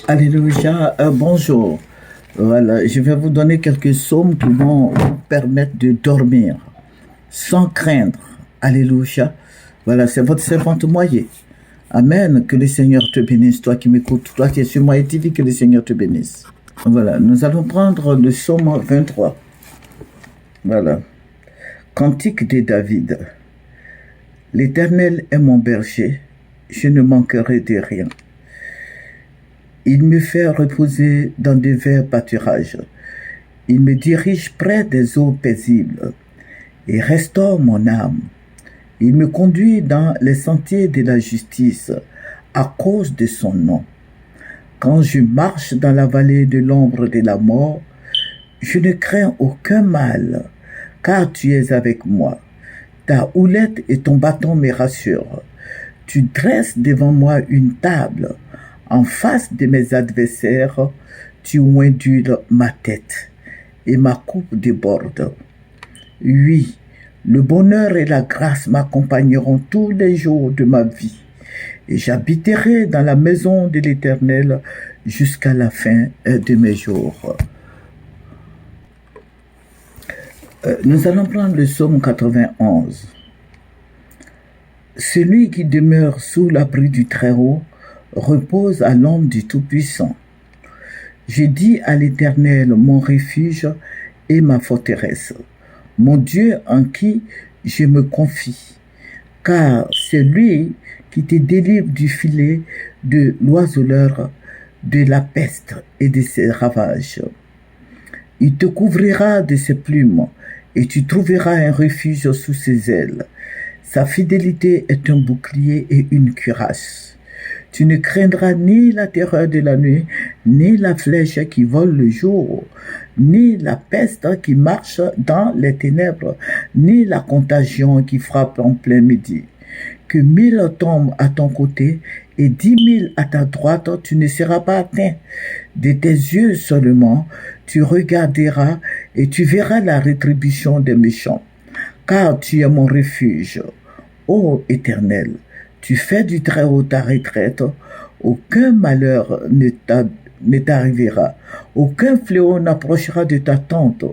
Alléluia, bonjour. Voilà, je vais vous donner quelques psaumes qui vont vous permettre de dormir sans craindre. Alléluia. Voilà, c'est votre servante Moyer. Amen. Que le Seigneur te bénisse, toi qui m'écoutes, toi qui es sur Moyer TV, que le Seigneur te bénisse. Voilà, nous allons prendre le psaume 23. Voilà. Cantique de David. L'Éternel est mon berger, je ne manquerai de rien. Il me fait reposer dans de verts pâturages. Il me dirige près des eaux paisibles et restaure mon âme. Il me conduit dans les sentiers de la justice à cause de son nom. Quand je marche dans la vallée de l'ombre de la mort, je ne crains aucun mal, car tu es avec moi. Ta houlette et ton bâton me rassurent. Tu dresses devant moi une table. En face de mes adversaires, tu ondules ma tête et ma coupe déborde. Oui, le bonheur et la grâce m'accompagneront tous les jours de ma vie, et j'habiterai dans la maison de l'Éternel jusqu'à la fin de mes jours. Nous allons prendre le psaume 91. Celui qui demeure sous l'abri du Très-Haut repose à l'ombre du Tout-Puissant. Je dis à l'Éternel, mon refuge et ma forteresse, mon Dieu en qui je me confie, car c'est lui qui te délivre du filet de l'oiseleur, de la peste et de ses ravages. Il te couvrira de ses plumes et tu trouveras un refuge sous ses ailes. Sa fidélité est un bouclier et une cuirasse. Tu ne craindras ni la terreur de la nuit, ni la flèche qui vole le jour, ni la peste qui marche dans les ténèbres, ni la contagion qui frappe en plein midi. Que 1000 tombent à ton côté et 10 000 à ta droite, tu ne seras pas atteint. De tes yeux seulement, tu regarderas et tu verras la rétribution des méchants. Car tu es mon refuge, ô Éternel. Tu fais du Très-Haut ta retraite, aucun malheur ne t'arrivera, aucun fléau n'approchera de ta tente,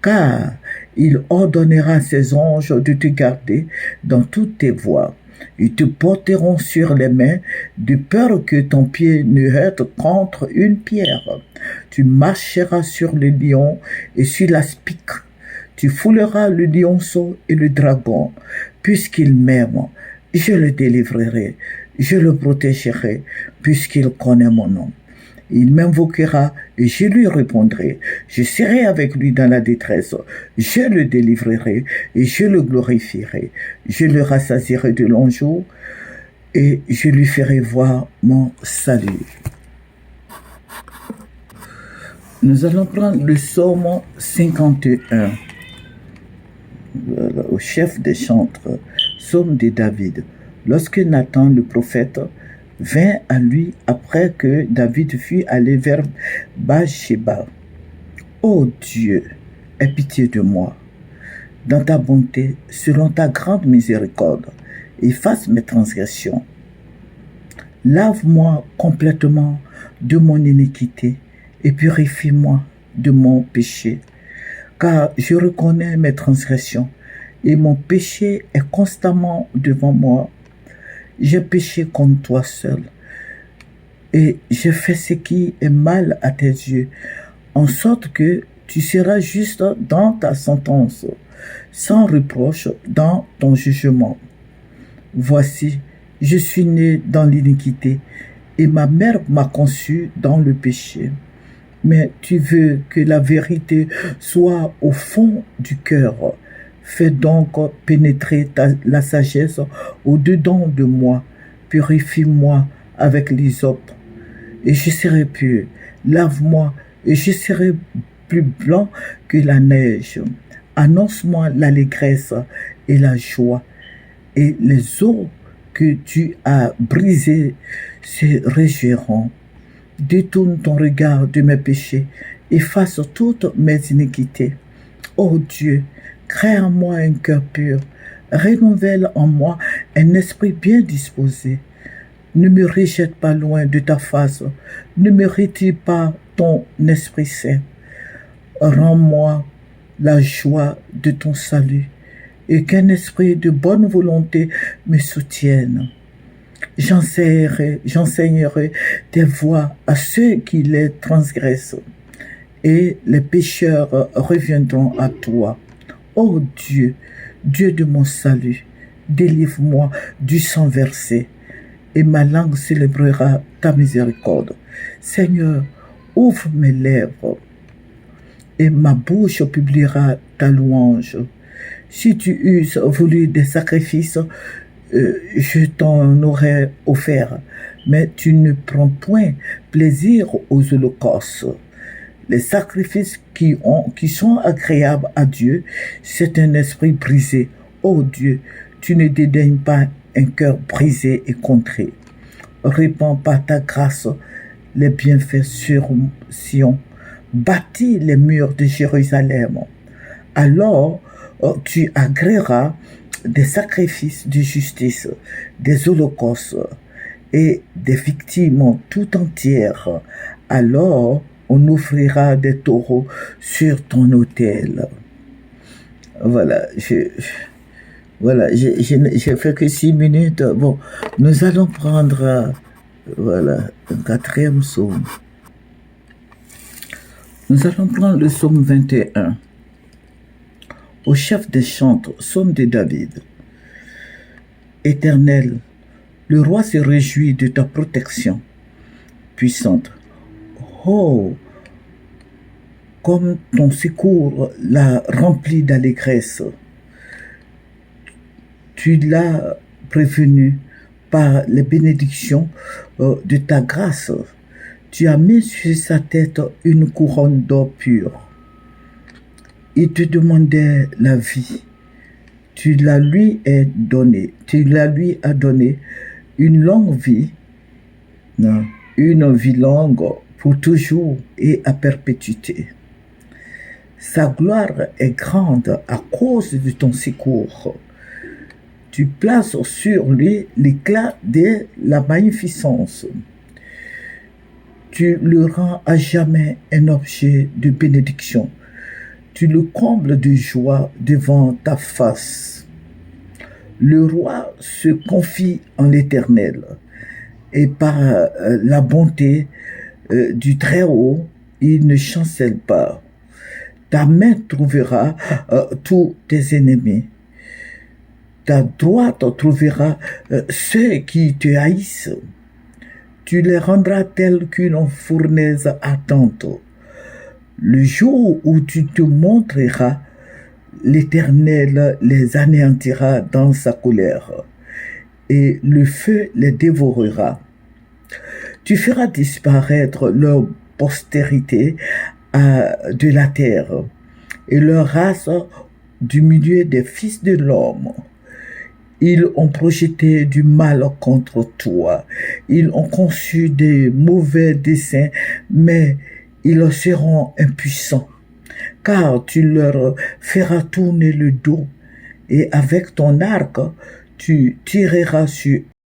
car il ordonnera à ses anges de te garder dans toutes tes voies. Ils te porteront sur les mains, de peur que ton pied ne heurte contre une pierre. Tu marcheras sur le lion et sur l'aspic. Tu fouleras le lionceau et le dragon, puisqu'il m'aime. Je le délivrerai, je le protégerai, puisqu'il connaît mon nom. Il m'invoquera et je lui répondrai. Je serai avec lui dans la détresse. Je le délivrerai et je le glorifierai. Je le rassasierai de longs jours et je lui ferai voir mon salut. Nous allons prendre le psaume 51. Au chef des chantres, psaume de David. Lorsque Nathan le prophète vint à lui après que David fut allé vers Bathsheba. Ô Dieu, aie pitié de moi. Dans ta bonté, selon ta grande miséricorde, efface mes transgressions. Lave-moi complètement de mon iniquité et purifie-moi de mon péché. Car je reconnais mes transgressions et mon péché est constamment devant moi. J'ai péché contre toi seul et j'ai fait ce qui est mal à tes yeux, en sorte que tu seras juste dans ta sentence, sans reproche dans ton jugement. Voici, je suis né dans l'iniquité et ma mère m'a conçu dans le péché. Mais tu veux que la vérité soit au fond du cœur. Fais donc pénétrer la sagesse au-dedans de moi. Purifie-moi avec l'hysope et je serai pur. Lave-moi et je serai plus blanc que la neige. Annonce-moi l'allégresse et la joie, et les eaux que tu as brisées se réjouiront. Détourne ton regard de mes péchés, efface toutes mes iniquités. Ô Dieu, crée en moi un cœur pur, renouvelle en moi un esprit bien disposé. Ne me rejette pas loin de ta face. Ne me retire pas ton Esprit Saint. Rends-moi la joie de ton salut et qu'un esprit de bonne volonté me soutienne. J'enseignerai tes voies à ceux qui les transgressent et les pécheurs reviendront à toi. Ô Dieu, Dieu de mon salut, délivre-moi du sang versé et ma langue célébrera ta miséricorde. Seigneur, ouvre mes lèvres et ma bouche publiera ta louange. Si tu eusses voulu des sacrifices, je t'en aurais offert, mais tu ne prends point plaisir aux holocaustes. Les sacrifices qui sont agréables à Dieu, c'est un esprit brisé. Ô Dieu, tu ne dédaignes pas un cœur brisé et contré. Répands par ta grâce les bienfaits sur Sion. Bâtis les murs de Jérusalem. Alors, tu agréeras des sacrifices de justice, des holocaustes et des victimes tout entières. Alors, on offrira des taureaux sur ton autel. Voilà, j'ai fait que 6 minutes. Bon, nous allons prendre, voilà, un 4e psaume. Nous allons prendre le psaume 21. Au chef des chantres, psaume de David. Éternel, le roi se réjouit de ta protection puissante. Oh, comme ton secours l'a rempli d'allégresse. Tu l'as prévenu par les bénédictions de ta grâce. Tu as mis sur sa tête une couronne d'or pur. Il te demandait la vie. Tu la lui as donné une longue vie, une vie longue pour toujours et à perpétuité. Sa gloire est grande à cause de ton secours. Tu places sur lui l'éclat de la magnificence. Tu le rends à jamais un objet de bénédiction. Tu le combles de joie devant ta face. Le roi se confie en l'Éternel et par la bonté du Très-Haut, il ne chancelle pas. Ta main trouvera tous tes ennemis. Ta droite trouvera ceux qui te haïssent. Tu les rendras tels qu'une fournaise ardente. Le jour où tu te montreras, l'Éternel les anéantira dans sa colère, et le feu les dévorera. Tu feras disparaître leur postérité de la terre, et leur race du milieu des fils de l'homme. Ils ont projeté du mal contre toi. Ils ont conçu des mauvais desseins, mais ils seront impuissants, car tu leur feras tourner le dos, et avec ton arc, tu tireras sur